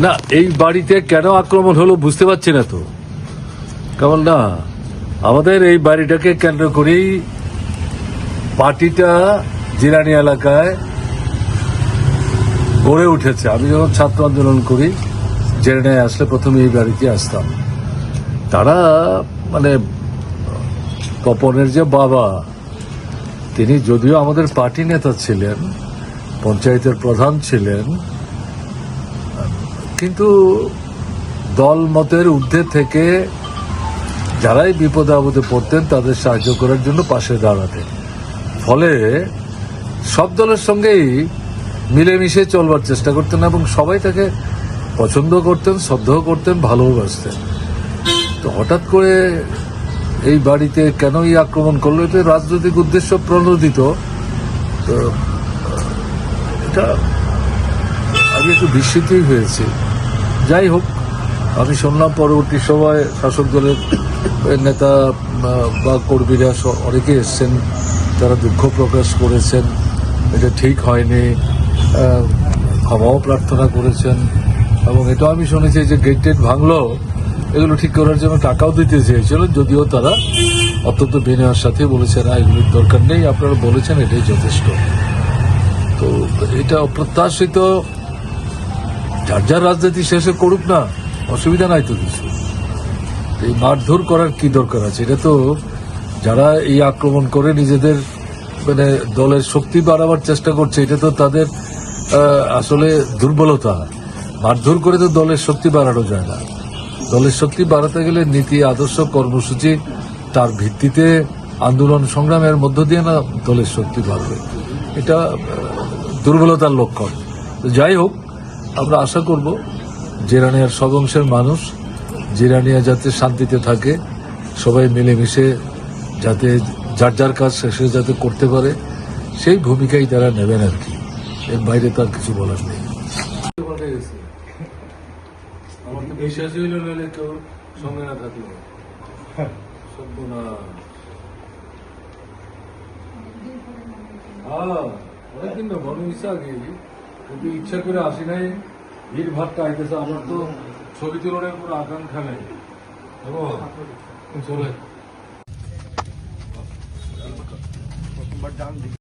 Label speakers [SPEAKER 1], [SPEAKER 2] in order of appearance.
[SPEAKER 1] না, এই বাড়িতে কেন আক্রমণ হলো বুঝতে পারছি না তো। কেমন না, আমাদের এই বাড়িটাকে কেন্দ্র করেই পার্টিটা জিরানি এলাকায় গড়ে উঠেছে। আমি যখন ছাত্র আন্দোলন করি, জেরেনায় আসলে প্রথমে এই বাড়িতে আসতাম। তারা মানে তপনের যে বাবা, তিনি যদিও আমাদের পার্টি নেতা ছিলেন, পঞ্চায়েতের প্রধান ছিলেন, কিন্তু দল মতের ঊর্ধ্বে থেকে যারাই বিপদে আপদে পড়তেন তাদের সাহায্য করার জন্য পাশে দাঁড়াতেন। ফলে সব দলের সঙ্গেই মিলেমিশে চলবার চেষ্টা করতেন এবং সবাই তাকে পছন্দ করতেন, শ্রদ্ধাও করতেন, ভালোবাসতেন। তো হঠাৎ করে এই বাড়িতে কেন এই আক্রমণ করলো, এটা রাজনৈতিক উদ্দেশ্য প্রণোদিত। তো এটা আমি একটু বিস্মিতই হয়েছি। যাই হোক, আমি শুনলাম পরবর্তী সময় শাসক দলের নেতা বা কর্মীরা অনেকে এসছেন, তারা দুঃখ প্রকাশ করেছেন, এটা ঠিক হয়নি, ক্ষমাও প্রার্থনা করেছেন। এবং এটাও আমি শুনেছি যে গেট টেট ভাঙলো, এগুলো ঠিক করার জন্য টাকাও দিতে চেয়েছিল, যদিও তারা অত্যন্ত বিনয়ের সাথে বলেছে না, এগুলির দরকার নেই, আপনারা বলেছেন এটাই যথেষ্ট। তো এটা অপ্রত্যাশিত। যার যার রাজনীতি শেষে করুক না, অসুবিধা নাই তো কিছু। এই মারধর করার কি দরকার আছে? এটা তো যারা এই আক্রমণ করে নিজেদের মানে দলের শক্তি বাড়াবার চেষ্টা করছে, এটা তো তাদের আসলে দুর্বলতা। মারধর করে তো দলের শক্তি বাড়ানো যায় না। দলের শক্তি বাড়াতে গেলে নীতি, আদর্শ, কর্মসূচি, তার ভিত্তিতে আন্দোলন সংগ্রামের মধ্য দিয়ে না দলের শক্তি বাড়বে। এটা দুর্বলতার লক্ষণ। যাই হোক, আমরা আশা করব জিরানিয়ার সব অংশের মানুষ, জিরানিয়া যাতে শান্তিতে থাকে, সবাই মিলেমিশে যাতে যার যার কাজ শেষে যাতে করতে পারে, সেই ভূমিকাই তারা নেবেন আর কি। এর বাইরে তার কিছু বলার নেই। আমার তো বিশ্বাসই হইল নইলে কেউ সঙ্গে না থাকলো। অনেকদিন না বড় ইচ্ছা আগে, কিন্তু ইচ্ছা করে আসি নাই। ভিড় ভাড়টা আইতেছে, আমার তো ছবি তুলনের পুরো আকাঙ্ক্ষা নেই। চলে